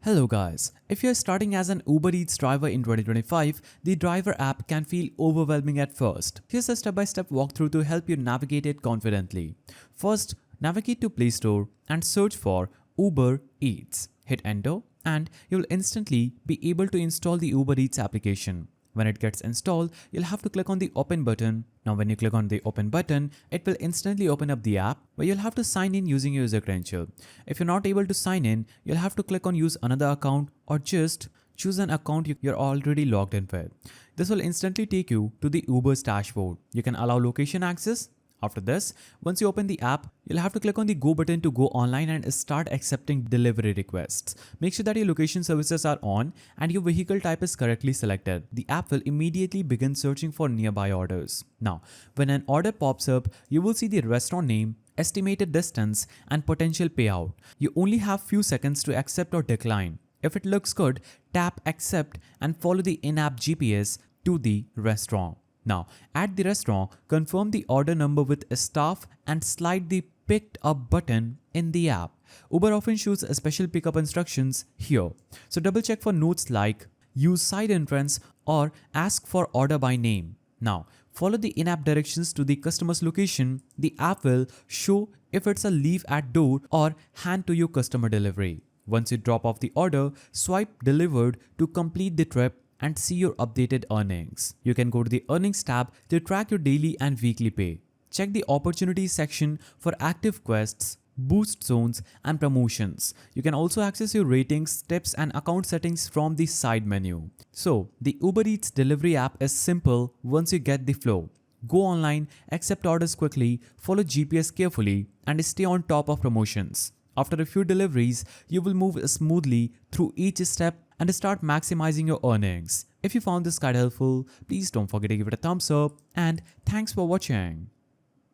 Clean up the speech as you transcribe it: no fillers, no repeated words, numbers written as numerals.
Hello guys, if you're starting as an Uber Eats driver in 2025, the driver app can feel overwhelming at first. Here's a step-by-step walkthrough to help you navigate it confidently. First, navigate to Play Store and search for Uber Eats. Hit enter and you'll instantly be able to install the Uber Eats application. When it gets installed, you'll have to click on the open button. Now when you click on the open button, it will instantly open up the app where you'll have to sign in using your user credential. If you're not able to sign in, you'll have to click on use another account or just choose an account you're already logged in with. This will instantly take you to the Uber's dashboard. You can allow location access. After this, once you open the app, you'll have to click on the Go button to go online and start accepting delivery requests. Make sure that your location services are on and your vehicle type is correctly selected. The app will immediately begin searching for nearby orders. Now, when an order pops up, you will see the restaurant name, estimated distance, and potential payout. You only have few seconds to accept or decline. If it looks good, tap accept and follow the in-app GPS to the restaurant. Now, at the restaurant, confirm the order number with a staff and slide the picked up button in the app. Uber often shows special pickup instructions here. So double check for notes like use side entrance or ask for order by name. Now, follow the in-app directions to the customer's location. The app will show if it's a leave at door or hand to your customer delivery. Once you drop off the order, swipe delivered to complete the trip and see your updated earnings. You can go to the earnings tab to track your daily and weekly pay. Check the opportunities section for active quests, boost zones, and promotions. You can also access your ratings, tips, and account settings from the side menu. So, the Uber Eats delivery app is simple once you get the flow. Go online, accept orders quickly, follow GPS carefully, and stay on top of promotions. After a few deliveries, you will move smoothly through each step and start maximizing your earnings. If you found this guide helpful, please don't forget to give it a thumbs up and thanks for watching.